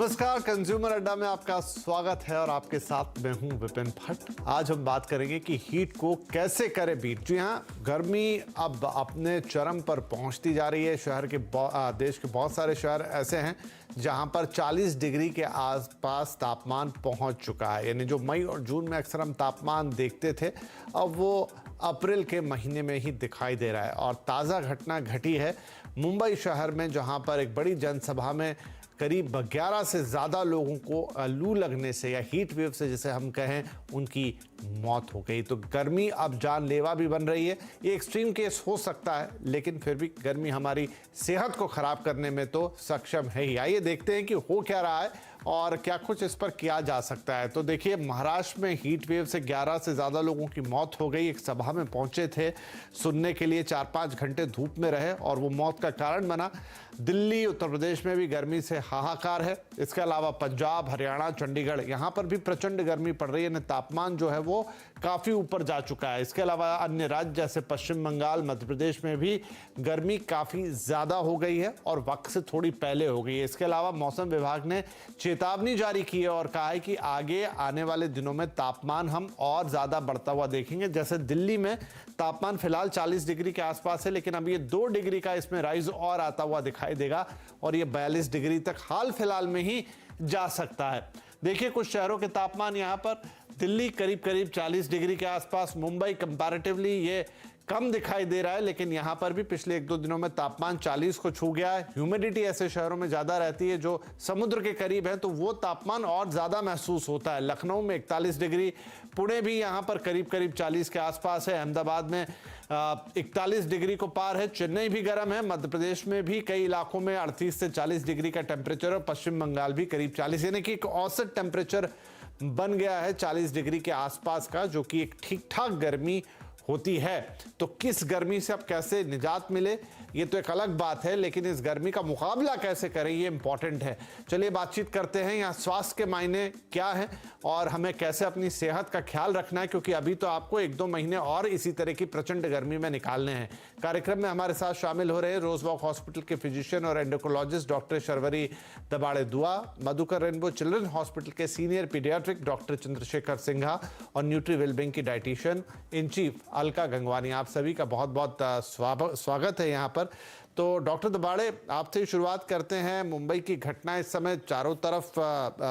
नमस्कार, कंज्यूमर अड्डा में आपका स्वागत है और आपके साथ मैं हूं विपिन भट्ट। आज हम बात करेंगे कि हीट को कैसे करें बीट। जी हाँ, गर्मी अब अपने चरम पर पहुंचती जा रही है। देश के बहुत सारे शहर ऐसे हैं जहां पर 40 डिग्री के आसपास तापमान पहुंच चुका है। यानी जो मई और जून में अक्सर हम तापमान देखते थे, अब वो अप्रैल के महीने में ही दिखाई दे रहा है। और ताज़ा घटना घटी है मुंबई शहर में, जहां पर एक बड़ी जनसभा में करीब 11 से ज़्यादा लोगों को लू लगने से या हीट वेव से जिसे हम कहें, उनकी मौत हो गई। तो गर्मी अब जानलेवा भी बन रही है। ये एक्सट्रीम केस हो सकता है, लेकिन फिर भी गर्मी हमारी सेहत को ख़राब करने में तो सक्षम है ही। आइए देखते हैं कि हो क्या रहा है और क्या कुछ इस पर किया जा सकता है। तो देखिए, महाराष्ट्र में हीट वेव से 11 से ज़्यादा लोगों की मौत हो गई। एक सभा में पहुंचे थे सुनने के लिए, 4-5 घंटे धूप में रहे और वो मौत का कारण बना। दिल्ली, उत्तर प्रदेश में भी गर्मी से हाहाकार है। इसके अलावा पंजाब, हरियाणा, चंडीगढ़, यहाँ पर भी प्रचंड गर्मी पड़ रही है। तापमान जो है वो काफ़ी ऊपर जा चुका है। इसके अलावा अन्य राज्य जैसे पश्चिम बंगाल, मध्य प्रदेश में भी गर्मी काफ़ी ज़्यादा हो गई है और वक्त से थोड़ी पहले हो गई है। इसके अलावा मौसम विभाग ने चेतावनी जारी की है और कहा है कि आगे आने वाले दिनों में तापमान हम और ज़्यादा बढ़ता हुआ देखेंगे। जैसे दिल्ली में तापमान फिलहाल 40 डिग्री के आसपास है, लेकिन अब ये 2 डिग्री का इसमें राइज और आता हुआ दिखाई देगा और ये 42 डिग्री तक हाल फिलहाल में ही जा सकता है। देखिए कुछ शहरों के तापमान यहाँ पर, दिल्ली करीब करीब 40 डिग्री के आसपास, मुंबई कंपैरेटिवली ये कम दिखाई दे रहा है, लेकिन यहाँ पर भी पिछले 1-2 दिनों में तापमान 40 को छू गया है। ह्यूमिडिटी ऐसे शहरों में ज़्यादा रहती है जो समुद्र के करीब है, तो वो तापमान और ज़्यादा महसूस होता है। लखनऊ में 41 डिग्री, पुणे भी यहाँ पर करीब करीब 40 के आसपास है, अहमदाबाद में 41 डिग्री को पार है, चेन्नई भी गर्म है, मध्य प्रदेश में भी कई इलाकों में 38 से 40 डिग्री का टेम्परेचर और पश्चिम बंगाल भी करीब 40, यानी कि एक औसत टेम्परेचर बन गया है 40 डिग्री के आसपास का, जो कि एक ठीक ठाक गर्मी होती है। तो किस गर्मी से अब कैसे निजात मिले, ये तो एक अलग बात है, लेकिन इस गर्मी का मुकाबला कैसे करें, ये इंपॉर्टेंट है। चलिए बातचीत करते हैं यहाँ स्वास्थ्य के मायने क्या है और हमें कैसे अपनी सेहत का ख्याल रखना है, क्योंकि अभी तो आपको 1-2 महीने और इसी तरह की प्रचंड गर्मी में निकालने हैं। कार्यक्रम में हमारे साथ शामिल हो रहे हैं रोजवॉक हॉस्पिटल के फिजिशियन और एंडोक्रोलॉजिस्ट डॉक्टर शर्वरी दबाड़े दुआ, मधुकर रेनबो चिल्ड्रन हॉस्पिटल के senior paediatric doctor Chandrashekhar Singha और न्यूट्री वेलबिंग की dietitian in chief Alka Gangwani. आप सभी का बहुत बहुत स्वागत है यहाँ पर। तो डॉक्टर दबाड़े, आपसे ही शुरुआत करते हैं। मुंबई की घटना इस समय चारों तरफ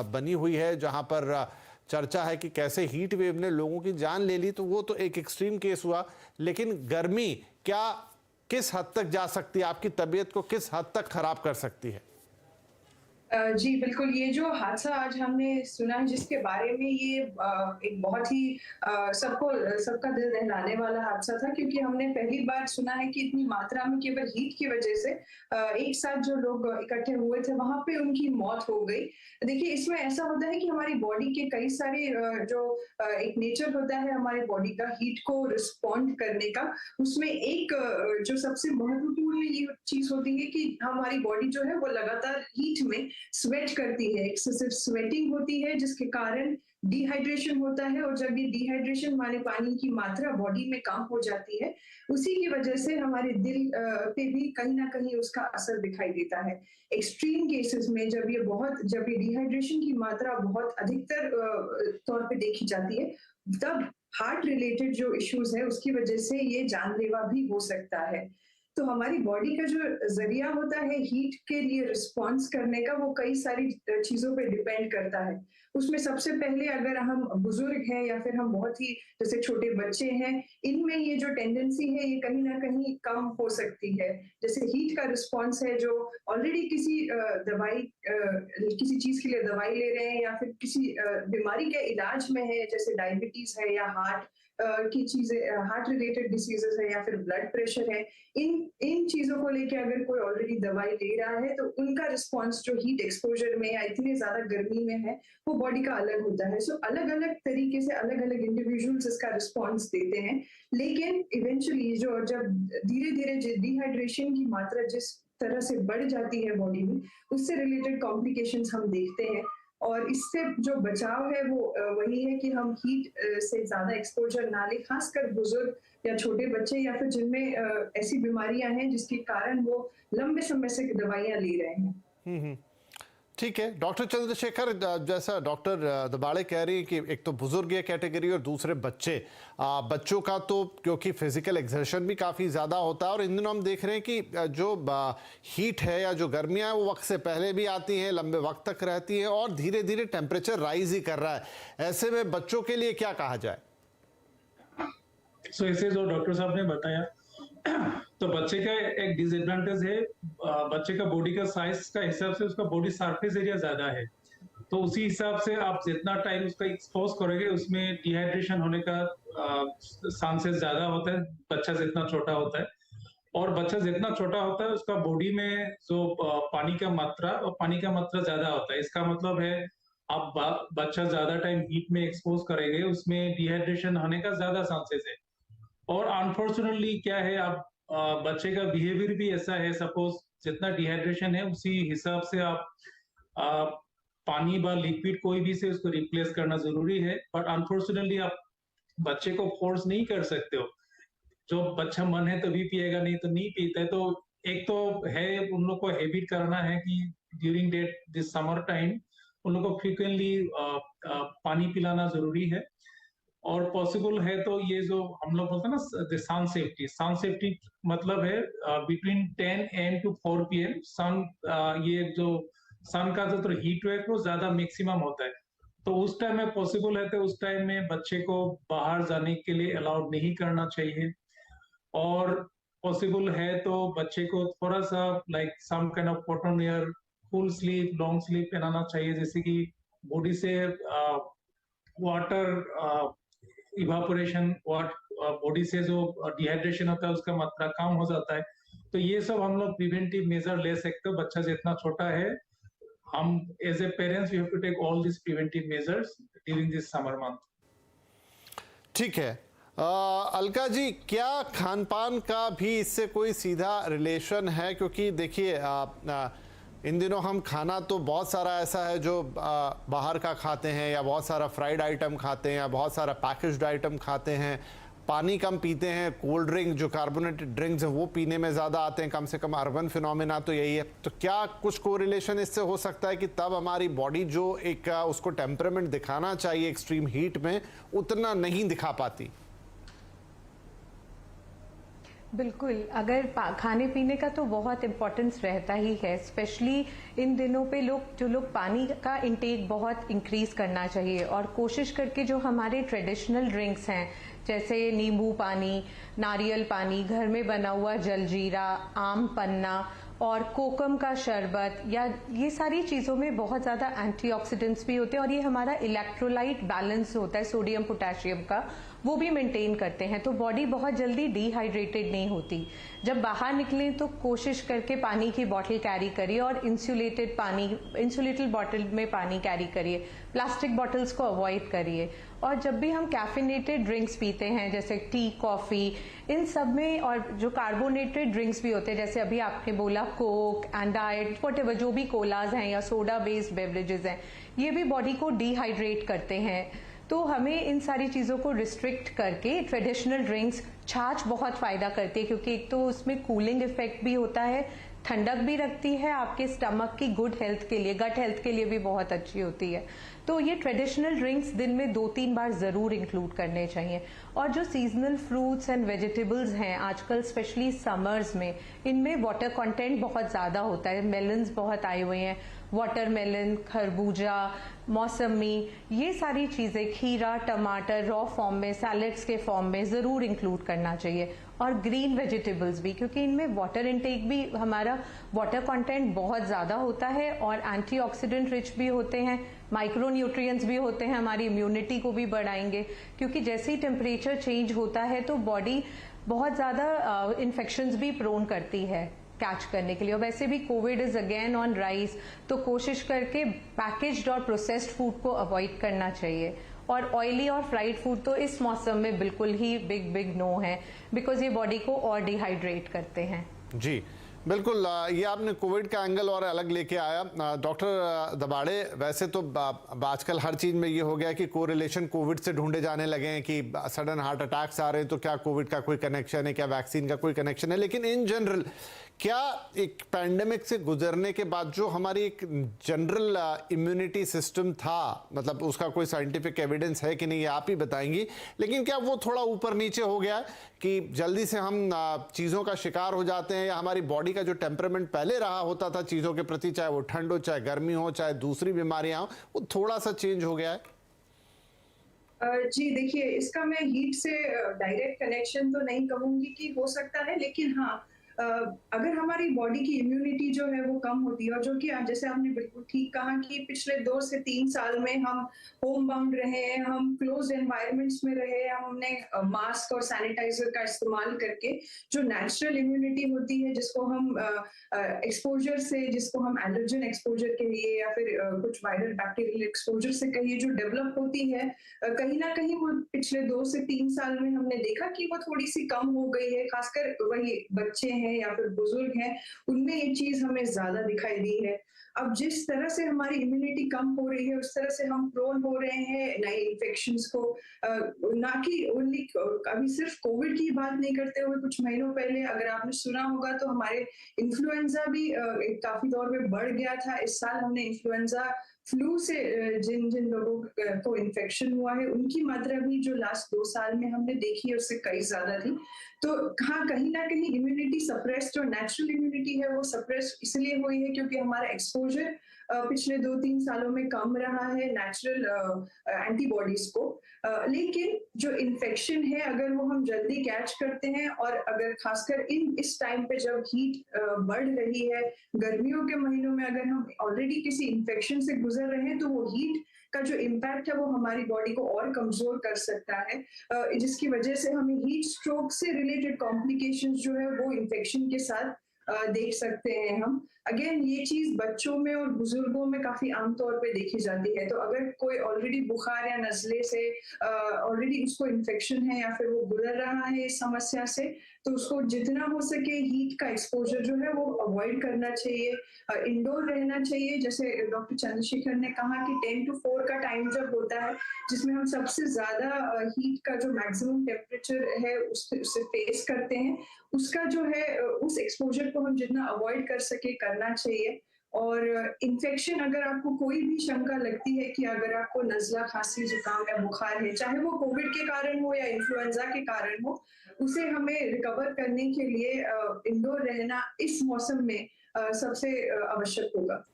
बनी हुई है, जहाँ पर चर्चा है कि कैसे हीट वेव ने लोगों की जान ले ली। तो वो तो एक एक्सट्रीम केस हुआ, लेकिन गर्मी क्या किस हद तक जा सकती है, आपकी तबीयत को किस हद तक खराब कर सकती है? जी बिल्कुल, ये जो हादसा आज हमने सुना है जिसके बारे में, ये एक बहुत ही सबका दिल दहलाने वाला हादसा था, क्योंकि हमने पहली बार सुना है कि इतनी मात्रा में केवल हीट की वजह से एक साथ जो लोग इकट्ठे हुए थे वहां पे उनकी मौत हो गई। देखिए, इसमें ऐसा होता है कि हमारी बॉडी के कई सारे एक नेचर होता है हमारी बॉडी का हीट को रिस्पॉन्ड करने का। उसमें एक जो सबसे महत्वपूर्ण ये चीज होती है कि हमारी बॉडी जो है वो लगातार हीट में स्वेट करती है, एक्सेसिव स्वेटिंग होती है, जिसके कारण डिहाइड्रेशन होता है। और जब ये डिहाइड्रेशन माने पानी की मात्रा बॉडी में कम हो जाती है, उसी की वजह से हमारे दिल पे भी कहीं ना कहीं उसका असर दिखाई देता है। एक्सट्रीम केसेस में जब ये डिहाइड्रेशन की मात्रा बहुत अधिकतर तौर पे देखी जाती है, तब हार्ट रिलेटेड जो इश्यूज है उसकी वजह से ये जानलेवा भी हो सकता है। तो हमारी बॉडी का जो जरिया होता है हीट के लिए रिस्पॉन्स करने का, वो कई सारी चीजों पे डिपेंड करता है। उसमें सबसे पहले, अगर हम बुजुर्ग हैं या फिर हम बहुत ही जैसे छोटे बच्चे हैं, इनमें ये जो टेंडेंसी है ये कहीं ना कहीं कम हो सकती है। जैसे हीट का रिस्पॉन्स है जो ऑलरेडी किसी चीज के लिए दवाई ले रहे हैं या फिर किसी बीमारी के इलाज में है, जैसे डायबिटीज है या हार्ट की चीजें, हार्ट रिलेटेड डिसीजेस है या फिर ब्लड प्रेशर है, इन चीजों को लेके अगर कोई ऑलरेडी दवाई ले रहा है तो उनका रिस्पॉन्स जो हीट एक्सपोजर में या इतनी ज्यादा गर्मी में है वो बॉडी का अलग होता है। सो अलग अलग तरीके से अलग अलग इंडिविजुअल्स इसका रिस्पॉन्स देते हैं, लेकिन इवेंचुअली जब धीरे धीरे डिहाइड्रेशन की मात्रा जिस तरह से बढ़ जाती है बॉडी में, उससे रिलेटेड कॉम्प्लिकेशंस हम देखते हैं। और इससे जो बचाव है वो वही है कि हम हीट से ज्यादा एक्सपोजर ना लें, खासकर बुजुर्ग या छोटे बच्चे या फिर जिनमें ऐसी बीमारियां हैं जिसके कारण वो लंबे समय से दवाइयां ले रहे हैं। ठीक है डॉक्टर चंद्रशेखर, जैसा डॉक्टर दबाड़े कह रही है कि एक तो बुजुर्ग ये कैटेगरी और दूसरे बच्चे, बच्चों का तो क्योंकि फिजिकल एक्सर्शन भी काफ़ी ज़्यादा होता है और इन दिनों हम देख रहे हैं कि जो हीट है या जो गर्मियाँ हैं वो वक्त से पहले भी आती हैं, लंबे वक्त तक रहती हैं और धीरे धीरे टेम्परेचर राइज ही कर रहा है। ऐसे में बच्चों के लिए क्या कहा जाए? इसे जो डॉक्टर साहब ने बताया तो बच्चे का एक डिसएडवांटेज है, बच्चे का बॉडी का साइज का हिसाब से उसका बॉडी सरफेस एरिया ज्यादा है, तो उसी हिसाब से आप जितना टाइम उसका एक्सपोज करोगे उसमें डिहाइड्रेशन होने का चांसेस ज्यादा होता है, बच्चा जितना छोटा होता है। और बच्चा जितना छोटा होता है उसका बॉडी में जो पानी का मात्रा ज्यादा होता है। इसका मतलब है आप बच्चा ज्यादा टाइम हीट में एक्सपोज करेंगे उसमें डिहाइड्रेशन होने का ज्यादा चांसेस है। और अनफॉर्चुनेटली क्या है, आप बच्चे का बिहेवियर भी ऐसा है, सपोज जितना डिहाइड्रेशन है उसी हिसाब से आप पानी व लिक्विड कोई भी से उसको रिप्लेस करना जरूरी है। बट अनफॉर्चुनेटली आप बच्चे को फोर्स नहीं कर सकते हो, जो बच्चा मन है तभी पिएगा, नहीं तो नहीं पीता है। तो एक तो है उन लोग को हैबिट करना है कि ड्यूरिंग दिस समर टाइम उन लोग को फ्रीक्वेंटली पानी पिलाना जरूरी है। और पॉसिबल है तो ये जो हम लोग बोलते हैं ना सन सेफ्टी मतलब है बिटवीन 10 AM to 4 PM सन, ये जो सन का जो हीट वेव वो ज्यादा मैक्सिमम होता है, तो उस टाइम में पॉसिबल है तो उस टाइम में बच्चे को बाहर जाने के लिए अलाउड नहीं करना चाहिए। और पॉसिबल है तो बच्चे को थोड़ा सा like some kind of cotton wear, full sleeve, long sleeve पहनाना चाहिए, जैसे कि बॉडी से वाटर इवापोरेशन, बॉडी से जो डिहाइड्रेशन होता है उसका मात्रा कम हो जाता है। तो ये सब हम लोग प्रिवेंटिव मेजर ले सकते हो। बच्चा जितना छोटा है, हम as a parents we have to take all this preventive measures during this summer month. ठीक है अलका जी, क्या खान पान का भी इससे कोई सीधा रिलेशन है? क्योंकि देखिए इन दिनों हम खाना तो बहुत सारा ऐसा है जो बाहर का खाते हैं, या बहुत सारा फ्राइड आइटम खाते हैं, या बहुत सारा पैकेज्ड आइटम खाते हैं, पानी कम पीते हैं, कोल्ड ड्रिंक जो कार्बोनेटेड ड्रिंक्स हैं वो पीने में ज़्यादा आते हैं, कम से कम अर्बन फिनोमेना तो यही है। तो क्या कुछ कोरिलेशन इससे हो सकता है कि तब हमारी बॉडी जो एक उसको टेम्परामेंट दिखाना चाहिए एक्सट्रीम हीट में उतना नहीं दिखा पाती? बिल्कुल, अगर खाने पीने का तो बहुत इम्पोर्टेंस रहता ही है, स्पेशली इन दिनों पे जो लोग पानी का इंटेक बहुत इंक्रीज करना चाहिए और कोशिश करके जो हमारे ट्रेडिशनल ड्रिंक्स हैं जैसे नींबू पानी, नारियल पानी, घर में बना हुआ जलजीरा, आम पन्ना और कोकम का शरबत, या ये सारी चीज़ों में बहुत ज़्यादा एंटीऑक्सीडेंट्स भी होते हैं और ये हमारा इलेक्ट्रोलाइट बैलेंस होता है सोडियम पोटेशियम का, वो भी मेंटेन करते हैं, तो बॉडी बहुत जल्दी डिहाइड्रेटेड नहीं होती। जब बाहर निकलें तो कोशिश करके पानी की बॉटल कैरी करिए और इंसुलेटेड बॉटल में पानी कैरी करिए, प्लास्टिक बॉटल्स को अवॉइड करिए। और जब भी हम कैफिनेटेड ड्रिंक्स पीते हैं जैसे टी, कॉफ़ी, इन सब में, और जो कार्बोनेटेड ड्रिंक्स भी होते हैं जैसे अभी आपने बोला कोक एंड डाइट, व्हाटएवर जो भी कोलाज हैं या सोडा बेस्ड बेवरेजेस हैं, ये भी बॉडी को डिहाइड्रेट करते हैं। तो हमें इन सारी चीज़ों को रिस्ट्रिक्ट करके ट्रेडिशनल ड्रिंक्स, छाछ बहुत फ़ायदा करती है क्योंकि एक तो उसमें कूलिंग इफेक्ट भी होता है, ठंडक भी रखती है, आपके स्टमक की गुड हेल्थ के लिए, गट हेल्थ के लिए भी बहुत अच्छी होती है। तो ये ट्रेडिशनल ड्रिंक्स दिन में 2-3 बार ज़रूर इंक्लूड करने चाहिए। और जो सीजनल फ्रूट्स एंड वेजिटेबल्स हैं आजकल स्पेशली समर्स में, इनमें वाटर कंटेंट बहुत ज़्यादा होता है। मेलन्स बहुत आए हुए हैं, वाटरमेलन, खरबूजा, मौसमी, ये सारी चीज़ें, खीरा, टमाटर रॉ फॉर्म में, सैलेड्स के फॉर्म में ज़रूर इंक्लूड करना चाहिए। और ग्रीन वेजिटेबल्स भी, क्योंकि इनमें वाटर इनटेक भी, हमारा वाटर कंटेंट बहुत ज़्यादा होता है और एंटीऑक्सीडेंट रिच भी होते हैं, माइक्रो न्यूट्रिएंट्स भी होते हैं, हमारी इम्यूनिटी को भी बढ़ाएंगे। क्योंकि जैसे ही टेम्परेचर चेंज होता है तो बॉडी बहुत ज़्यादा इन्फेक्शंस भी प्रोन करती है कैच करने के लिए। और वैसे भी Covid is again on rise, तो कोशिश करके पैकेज्ड और प्रोसेस्ड फूड को अवॉइड करना चाहिए। और ऑयली और फ्राइड फूड तो इस मौसम में बिल्कुल ही बिग नो है, बिकॉज ये बॉडी को और डिहाइड्रेट करते हैं। जी बिल्कुल, ये आपने कोविड का एंगल और अलग लेके आया डॉक्टर दबाड़े। वैसे तो आजकल हर चीज़ में ये हो गया कि कोरिलेशन कोविड से ढूंढे जाने लगे हैं कि सडन हार्ट अटैक्स आ रहे हैं तो क्या कोविड का कोई कनेक्शन है, क्या वैक्सीन का कोई कनेक्शन है। लेकिन इन जनरल क्या एक पैंडेमिक से गुजरने के बाद जो हमारी एक जनरल इम्यूनिटी सिस्टम था, मतलब उसका कोई साइंटिफिक एविडेंस है कि नहीं, ये आप ही बताएंगी, लेकिन क्या वो थोड़ा ऊपर नीचे हो गया कि जल्दी से हम चीज़ों का शिकार हो जाते हैं, या हमारी बॉडी का जो टेम्परामेंट पहले रहा होता था चीज़ों के प्रति, चाहे वो ठंड हो, चाहे गर्मी हो, चाहे दूसरी बीमारियां हो, वो थोड़ा सा चेंज हो गया है? जी देखिए, इसका मैं हीट से डायरेक्ट कनेक्शन तो नहीं कहूंगी कि हो सकता है, लेकिन हाँ, अगर हमारी बॉडी की इम्यूनिटी जो है वो कम होती है, और जो कि जैसे आपने बिल्कुल ठीक कहा कि पिछले 2 से 3 साल में हम होम बाउंड रहे हैं, हम क्लोज एनवायरनमेंट्स में रहे, हमने मास्क और सैनिटाइजर का इस्तेमाल करके जो नेचुरल इम्यूनिटी होती है, जिसको हम एक्सपोजर से, जिसको हम एलर्जन एक्सपोजर कहिए या फिर कुछ वायरल बैक्टीरियल एक्सपोजर से कहिए, जो डेवलप होती है, कहीं ना कहीं वो पिछले 2 से 3 साल में हमने देखा कि वो थोड़ी सी कम हो गई है। खासकर वही बच्चे हैं या फिर बुजुर्ग हैं, उनमें ये चीज हमें ज्यादा दिखाई दी है। अब जिस तरह से हमारी इम्यूनिटी कम हो रही है, उस तरह से हम प्रोन हो रहे हैं नए इन्फेक्शंस को। ना कि ओनली अभी सिर्फ कोविड की बात नहीं करते हुए, कुछ महीनों पहले अगर आपने सुना होगा तो हमारे इन्फ्लुएंजा भी काफी दौर में बढ़ गया था। इस साल हमने इन्फ्लुएंजा फ्लू से जिन जिन लोगों को इन्फेक्शन हुआ है, उनकी मात्रा भी जो लास्ट 2 साल में हमने देखी है उससे कई ज्यादा थी। तो हाँ, कहीं ना कहीं इम्यूनिटी सप्रेस, जो नेचुरल इम्यूनिटी है वो सप्रेस इसलिए हुई है क्योंकि हमारा एक्सपोजर पिछले 2-3 सालों में कम रहा है नेचुरल एंटीबॉडीज को। लेकिन जो इन्फेक्शन है, अगर वो हम जल्दी कैच करते हैं, और अगर खासकर इस टाइम पे जब हीट बढ़ रही है, गर्मियों के महीनों में अगर हम ऑलरेडी किसी इन्फेक्शन से गुजर रहे हैं, तो वो हीट का जो इम्पैक्ट है वो हमारी बॉडी को और कमजोर कर सकता है, जिसकी वजह से हमें हीट स्ट्रोक से रिलेटेड कॉम्प्लिकेशंस जो है वो इन्फेक्शन के साथ देख सकते हैं हम। अगेन, ये चीज बच्चों में और बुजुर्गों में काफी आमतौर पे देखी जाती है। तो अगर कोई ऑलरेडी बुखार या नजले से ऑलरेडी उसको इन्फेक्शन है या फिर वो गुजर रहा है इस समस्या से, तो उसको जितना हो सके हीट का एक्सपोजर जो है वो अवॉइड करना चाहिए, इंडोर रहना चाहिए। जैसे डॉक्टर चंद्रशेखर ने कहा कि 10 to 4 का टाइम जब होता है, जिसमें हम सबसे ज्यादा हीट का जो मैक्सिमम टेम्परेचर है उससे फेस करते हैं, उसका जो है उस एक्सपोजर को हम जितना अवॉइड कर सके करना चाहिए। और इन्फेक्शन, अगर आपको कोई भी शंका लगती है कि अगर आपको नजला, खांसी, जुकाम या बुखार है, चाहे वो कोविड के कारण हो या इन्फ्लुएंजा के कारण हो, उसे हमें रिकवर करने के लिए इंडोर रहना इस मौसम में सबसे आवश्यक होगा।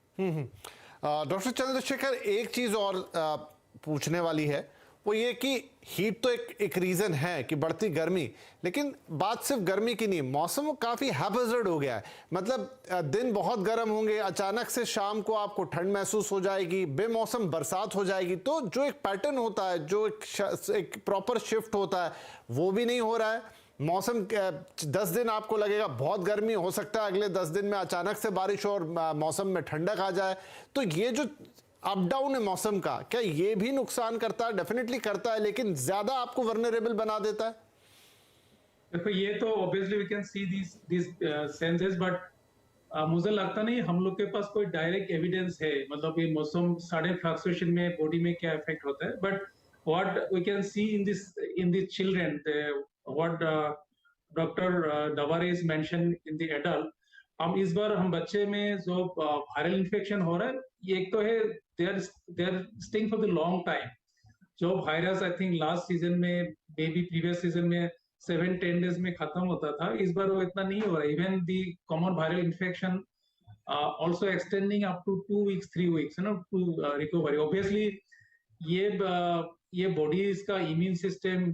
डॉक्टर चंद्रशेखर, एक चीज और पूछने वाली है, वो ये कि हीट तो एक रीज़न है कि बढ़ती गर्मी, लेकिन बात सिर्फ गर्मी की नहीं, मौसम काफ़ी हैपहज़र्ड हो गया है। मतलब दिन बहुत गर्म होंगे, अचानक से शाम को आपको ठंड महसूस हो जाएगी, बेमौसम बरसात हो जाएगी। तो जो एक पैटर्न होता है, जो एक प्रॉपर शिफ्ट होता है, वो भी नहीं हो रहा है। मौसम 10 दिन आपको लगेगा बहुत गर्मी, हो सकता है अगले 10 दिन में अचानक से बारिश और मौसम में ठंडक आ जाए। तो ये जो अप डाउन है मौसम का, क्या ये भी नुकसान करता है? डेफिनेटली करता है, लेकिन ज्यादा आपको वल्नरेबल बना देता है। देखो, ये तो obviously we can see this senses, but मुझे लगता नहीं हम लोग के पास कोई डायरेक्ट एविडेंस है, मतलब ये मौसम सडन फ्लक्चुएशन में बॉडी में क्या इफेक्ट होता है। But what we can see in this children, what doctor दवारे is mention in the adult, हम इस बार हम बच्चे में जो वायरल इन्फेक्शन हो रहा है, ये एक तो है they are staying for the long time. जो virus I think last season में, मे बी प्रीवियस सीजन में 7-10 डेज में खत्म होता था, इस बार वो इतना नहीं हो रहा। Even the common viral infection also extending up to 2 weeks, 3 weeks, to recovery. Obviously, ये बॉडीज का इम्यून सिस्टम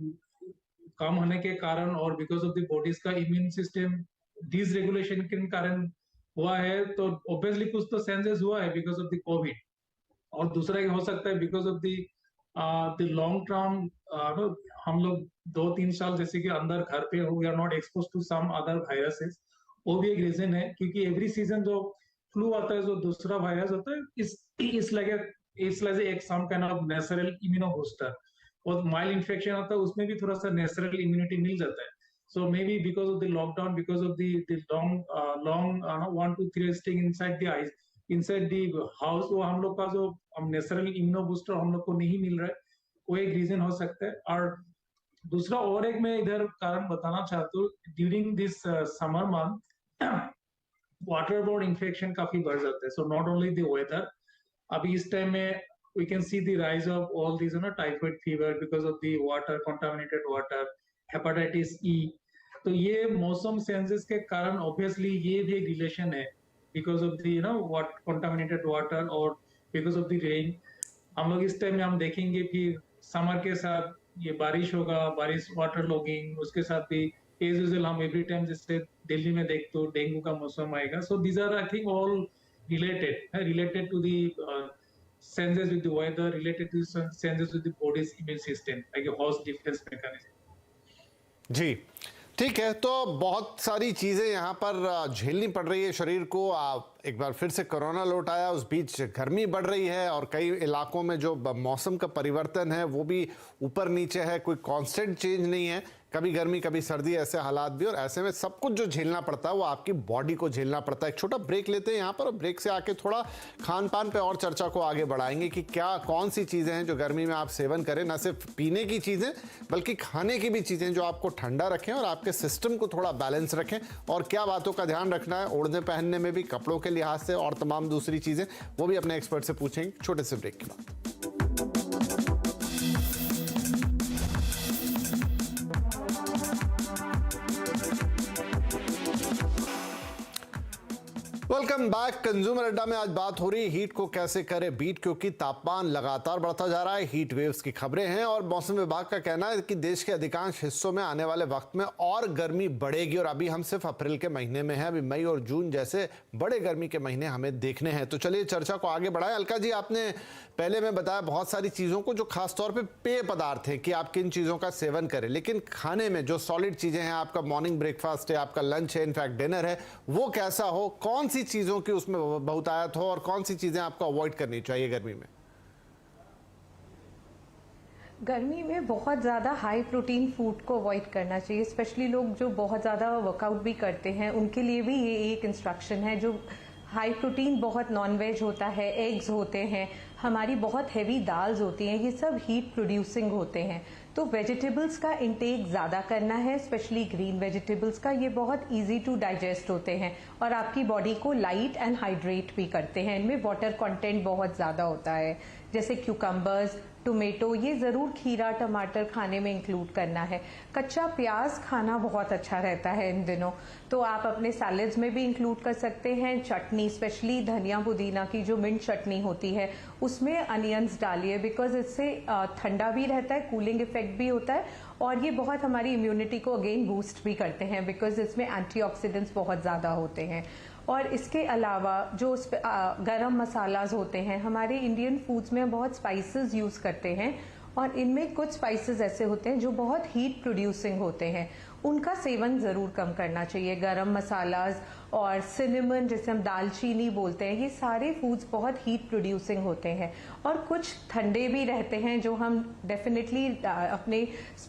कम होने के कारण और बिकॉज ऑफ द बॉडीज का इम्यून सिस्टम डिसरेगुलेशन के कारण हुआ है, तो ऑब्वियसली कुछ तो सेंसेस हुआ है बिकॉज ऑफ द कोविड। और दूसरा ये हो सकता है because of the long term, हम लोग 2-3 साल जैसे कि अंदर घर पे हो, we are not expose to some other viruses, वो भी एक रीजन है। क्योंकि एवरी सीजन जो फ्लू आता है, जो दूसरा वायरस होता है, इस लगे एक some kind of natural immuno booster. और माइल्ड इन्फेक्शन आता है, उसमें भी थोड़ा सा नेचुरल इम्यूनिटी मिल जाता है। So maybe because of the lockdown, because of the long 1 to 3 staying inside the house, वो हम लोग का जो नेचुरल इम्यूनो बूस्टर हम लोग को नहीं मिल रहा है, वो एक रीजन हो सकता है। और दूसरा और एक मैं इधर कारण बताना चाहता हूँ, during this summer month water borne infection काफी बढ़ जाता है। So not only the weather, अभी इस टाइम में we can see the rise of all these typhoid fever because of the water, contaminated water, hepatitis E। तो ये मौसम चेंजेस के कारण ऑब्वियसली ये भी एक रिलेशन है, because of the what contaminated water और बिकॉज ऑफ द रेन। हम लोग इस टाइम में हम देखेंगे कि समर के साथ ये बारिश होगा, बारिश वाटर लॉगिंग, उसके साथ भी एज यूजुअल हम एवरी टाइम जैसे दिल्ली में देखते हो डेंगू का मौसम आएगा। So these are I think all related to the changes with the weather, related to changes with the body's immune system, like a host defense mechanism। जी ठीक है, तो बहुत सारी चीज़ें यहाँ पर झेलनी पड़ रही है शरीर को। एक बार फिर से कोरोना लौट आया, उस बीच गर्मी बढ़ रही है और कई इलाकों में जो मौसम का परिवर्तन है वो भी ऊपर नीचे है, कोई कांस्टेंट चेंज नहीं है, कभी गर्मी कभी सर्दी, ऐसे हालात भी। और ऐसे में सब कुछ जो झेलना पड़ता है वो आपकी बॉडी को झेलना पड़ता है। एक छोटा ब्रेक लेते हैं यहाँ पर, और ब्रेक से आके थोड़ा खान पान पे और चर्चा को आगे बढ़ाएंगे कि क्या कौन सी चीज़ें हैं जो गर्मी में आप सेवन करें, ना सिर्फ पीने की चीज़ें बल्कि खाने की भी चीज़ें जो आपको ठंडा रखें और आपके सिस्टम को थोड़ा बैलेंस रखें। और क्या बातों का ध्यान रखना है ओढ़ने पहनने में भी, कपड़ों के लिहाज से और तमाम दूसरी चीज़ें, वो भी अपने एक्सपर्ट से पूछेंगे छोटे से ब्रेक के बाद। Welcome back. कंज्यूमर अड्डा में आज बात हो रही है हीट को कैसे करें बीट, क्योंकि तापमान लगातार बढ़ता जा रहा है, हीट वेव्स की खबरें हैं और मौसम विभाग का कहना है कि देश के अधिकांश हिस्सों में आने वाले वक्त में और गर्मी बढ़ेगी। और अभी हम सिर्फ अप्रैल के महीने में हैं, अभी मई और जून जैसे बड़े गर्मी के महीने हमें देखने हैं। तो चलिए चर्चा को आगे बढ़ाएं। अलका जी, आपने पहले में बताया बहुत सारी चीज़ों को जो खासतौर पे पेय पदार्थ हैं कि आप किन चीज़ों का सेवन करें, लेकिन खाने में जो सॉलिड चीज़ें हैं, आपका मॉर्निंग ब्रेकफास्ट है, आपका लंच है, इनफैक्ट डिनर है, वो कैसा हो, कौन सी चीज़ों की उसमें बहुतायत हो और कौन सी चीज़ें आपको अवॉइड करनी चाहिए गर्मी में? गर्मी में बहुत ज़्यादा हाई प्रोटीन फूड को अवॉइड करना चाहिए। स्पेशली लोग जो बहुत ज़्यादा वर्कआउट भी करते हैं उनके लिए भी ये एक इंस्ट्रक्शन है। जो हाई प्रोटीन बहुत नॉन वेज होता है, एग्स होते हैं, हमारी बहुत हैवी दाल्स होती हैं, ये सब हीट प्रोड्यूसिंग होते हैं। तो वेजिटेबल्स का इंटेक ज़्यादा करना है, स्पेशली ग्रीन वेजिटेबल्स का। ये बहुत इजी टू डाइजेस्ट होते हैं और आपकी बॉडी को लाइट एंड हाइड्रेट भी करते हैं। इनमें वाटर कंटेंट बहुत ज़्यादा होता है, जैसे क्यूकम्बर्स, टोमेटो, ये ज़रूर खीरा टमाटर खाने में इंक्लूड करना है। कच्चा प्याज खाना बहुत अच्छा रहता है इन दिनों, तो आप अपने सैलेड्स में भी इंक्लूड कर सकते हैं। चटनी, स्पेशली धनिया पुदीना की जो मिंट चटनी होती है उसमें अनियंस डालिए, बिकॉज इससे ठंडा भी रहता है, कूलिंग इफेक्ट भी होता है और ये बहुत हमारी इम्यूनिटी को अगेन बूस्ट भी करते हैं, बिकॉज इसमें एंटीऑक्सीडेंट्स बहुत ज़्यादा होते हैं। और इसके अलावा जो गरम मसालाज होते हैं, हमारे इंडियन फूड्स में बहुत स्पाइसेस यूज़ करते हैं और इनमें कुछ स्पाइसेस ऐसे होते हैं जो बहुत हीट प्रोड्यूसिंग होते हैं, उनका सेवन ज़रूर कम करना चाहिए। गरम मसालाज और सिनेमन, जिसे हम दालचीनी बोलते हैं, ये सारे फूड्स बहुत हीट प्रोड्यूसिंग होते हैं। और कुछ ठंडे भी रहते हैं जो हम डेफिनेटली अपने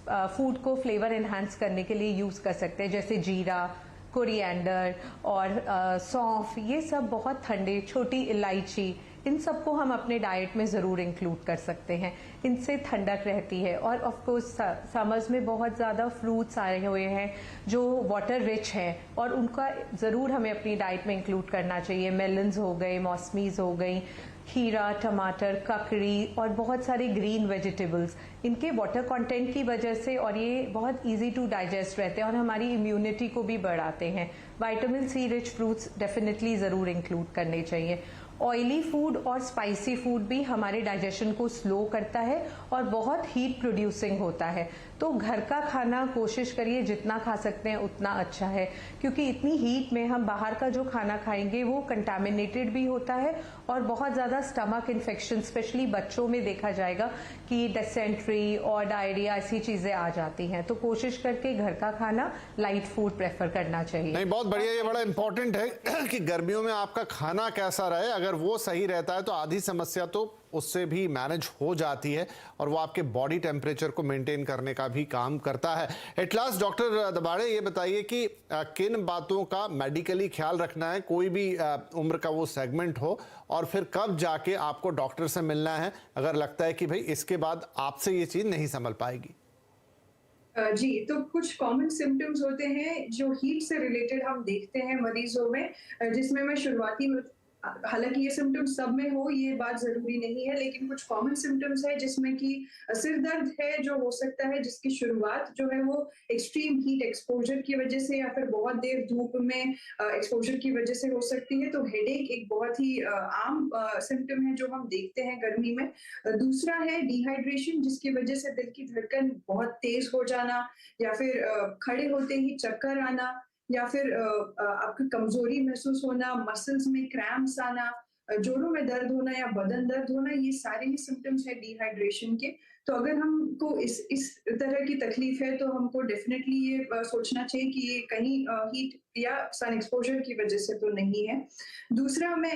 फूड को फ्लेवर एनहांस करने के लिए यूज़ कर सकते हैं, जैसे जीरा, कोरिएंडर और सौंफ, ये सब बहुत ठंडे, छोटी इलायची, इन सबको हम अपने डाइट में ज़रूर इंक्लूड कर सकते हैं। इनसे ठंडक रहती है। और ऑफ कोर्स समर्स में बहुत ज़्यादा फ्रूट्स आए हुए हैं जो वाटर रिच हैं और उनका ज़रूर हमें अपनी डाइट में इंक्लूड करना चाहिए। मेलन्स हो गए, मौसमीज हो गई, खीरा, टमाटर, ककड़ी और बहुत सारे ग्रीन वेजिटेबल्स, इनके वाटर कंटेंट की वजह से और ये बहुत इजी टू डाइजेस्ट रहते हैं और हमारी इम्यूनिटी को भी बढ़ाते हैं। Vitamin C rich fruits definitely ज़रूर इंक्लूड करने चाहिए। ऑयली फूड और स्पाइसी फूड भी हमारे डाइजेशन को स्लो करता है और बहुत हीट प्रोड्यूसिंग होता है। तो घर का खाना कोशिश करिए जितना खा सकते हैं उतना अच्छा है, क्योंकि इतनी हीट में हम बाहर का जो खाना खाएंगे वो कंटामिनेटेड भी होता है और बहुत ज़्यादा स्टमक इन्फेक्शन, स्पेशली बच्चों में देखा जाएगा कि डिसेंट्री और डायरिया ऐसी चीज़ें आ जाती हैं। तो कोशिश करके घर का खाना, लाइट फूड प्रेफर करना चाहिए। नहीं, बहुत बढ़िया, ये बड़ा इंपॉर्टेंट है कि गर्मियों में आपका खाना कैसा रहे। अगर अगर वो सही रहता है तो आधी समस्या तो उससे भी मैनेज हो जाती है और वो आपके बॉडी टेम्परेचर को मेंटेन करने का भी काम करता है। एट लास्ट डॉक्टर दबाड़े, ये बताइए कि किन बातों का मेडिकली ख्याल रखना है, कोई भी उम्र का वो सेगमेंट हो, और फिर कब जाके आपको डॉक्टर से मिलना है अगर लगता है कि भाई इसके बाद आपसे ये चीज़ नहीं संभल पाएगी? जी, तो कुछ कॉमन सिम्पटम्स होते हैं जो हीट से रिलेटेड हम देखते हैं मरीजों में, जिसमें मैं शुरुआती में, हालांकि ये सिम्टम्स सब में हो ये बात जरूरी नहीं है, लेकिन कुछ कॉमन सिम्टम्स है जिसमें कि सिर दर्द है जो हो सकता है, जिसकी शुरुआत जो है वो एक्सट्रीम हीट एक्सपोजर की वजह से या फिर बहुत देर धूप में एक्सपोजर की वजह से हो सकती है। तो हेडेक एक बहुत ही आम सिम्टम है जो हम देखते हैं गर्मी में। दूसरा है डिहाइड्रेशन, जिसकी वजह से दिल की धड़कन बहुत तेज हो जाना या फिर खड़े होते ही चक्कर आना या फिर आपकी कमजोरी महसूस होना, मसल्स में क्रैम्प्स आना, जोड़ों में दर्द होना या बदन दर्द होना, ये सारे ही सिम्टम्स है डिहाइड्रेशन के। तो अगर हमको इस तरह की तकलीफ है तो हमको डेफिनेटली ये सोचना चाहिए कि ये कहीं हीट या सन एक्सपोजर की वजह से तो नहीं है। दूसरा, मैं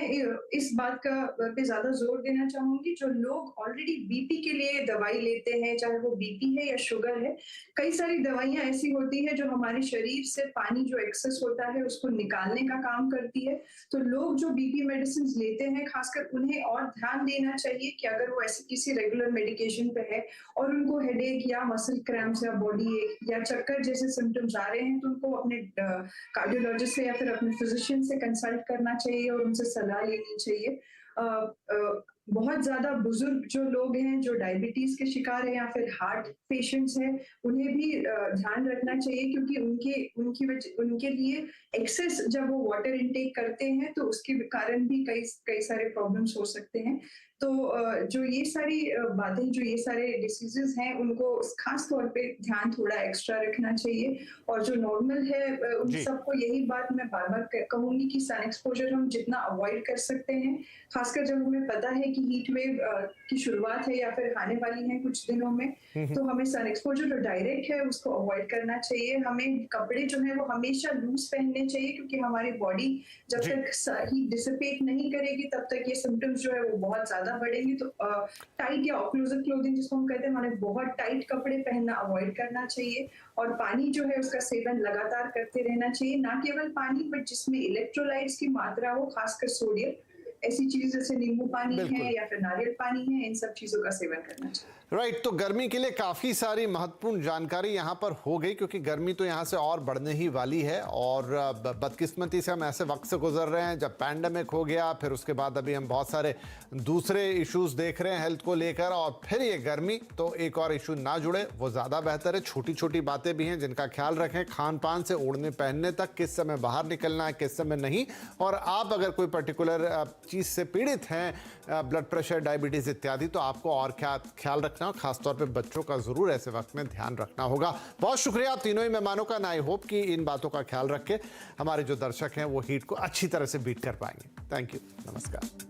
इस बात का पे ज्यादा जोर देना चाहूंगी, जो लोग ऑलरेडी बीपी के लिए दवाई लेते हैं, चाहे वो बीपी है या शुगर है, कई सारी दवाइयां ऐसी होती है जो हमारे शरीर से पानी जो एक्सेस होता है उसको निकालने का काम करती है। तो लोग जो बीपी मेडिसिन लेते हैं, खासकर उन्हें और ध्यान देना चाहिए कि अगर वो ऐसे किसी रेगुलर मेडिकेशन पे है और उनको हेडेक या मसल क्रैम्प्स या बॉडी एक या चक्कर जैसे सिम्टम्स आ रहे हैं, तो उनको अपने कार्डियोलॉजिस्ट से या फिर अपने फिजिशियन से कंसल्ट करना चाहिए और उनसे सलाह लेनी चाहिए। बहुत ज्यादा बुजुर्ग जो लोग हैं, जो डायबिटीज के शिकार हैं या फिर हार्ट पेशेंट्स हैं, उन्हें भी ध्यान रखना चाहिए, क्योंकि उनके लिए एक्सेस जब वो वाटर इनटेक करते हैं तो उसके कारण भी कई सारे प्रॉब्लम्स हो सकते हैं। तो जो ये सारी बातें, जो ये सारे डिसीजेस हैं, उनको खास तौर पे ध्यान थोड़ा एक्स्ट्रा रखना चाहिए। और जो नॉर्मल है उन सबको यही बात मैं बार बार कहूंगी कि सन एक्सपोजर हम जितना अवॉइड कर सकते हैं, खासकर जब हमें पता है कि हीट वेव की शुरुआत है या फिर आने वाली है कुछ दिनों में, तो हमें सन एक्सपोजर जो डायरेक्ट है उसको अवॉइड करना चाहिए। हमें कपड़े जो है वो हमेशा लूज पहनने चाहिए, क्योंकि हमारी बॉडी जब तक हीट डिसिपेट नहीं करेगी तब तक ये सिम्टम्स जो है वो बहुत ज्यादा बढ़ेंगे। तो टाइट या ऑक्लूसिव क्लोथिंग जिसको हम कहते हैं, हमें बहुत टाइट कपड़े पहनना अवॉइड करना चाहिए। और पानी जो है उसका सेवन लगातार करते रहना चाहिए, ना केवल पानी बट जिसमें इलेक्ट्रोलाइट्स की मात्रा हो, खासकर सोडियम, ऐसी चीज जैसे नींबू पानी है या फिर नारियल पानी है, इन सब चीजों का सेवन करना चाहिए। राइट, तो गर्मी के लिए काफ़ी सारी महत्वपूर्ण जानकारी यहाँ पर हो गई, क्योंकि गर्मी तो यहाँ से और बढ़ने ही वाली है। और बदकिस्मती से हम ऐसे वक्त से गुजर रहे हैं जब पैंडेमिक हो गया, फिर उसके बाद अभी हम बहुत सारे दूसरे इश्यूज देख रहे हैं हेल्थ को लेकर, और फिर ये गर्मी, तो एक और इशू ना जुड़े वो ज़्यादा बेहतर है। छोटी छोटी बातें भी हैं जिनका ख्याल रखें, खान पान से ओढ़ने पहनने तक, किस समय बाहर निकलना है किस समय नहीं। और आप अगर कोई पर्टिकुलर चीज़ से पीड़ित हैं, ब्लड प्रेशर, डायबिटीज़ इत्यादि, तो आपको और क्या ख्याल रखना, खासतौर पे बच्चों का जरूर ऐसे वक्त में ध्यान रखना होगा। बहुत शुक्रिया आप तीनों ही मेहमानों का। आई होप कि इन बातों का ख्याल रख के हमारे जो दर्शक हैं वो हीट को अच्छी तरह से बीट कर पाएंगे। थैंक यू, नमस्कार।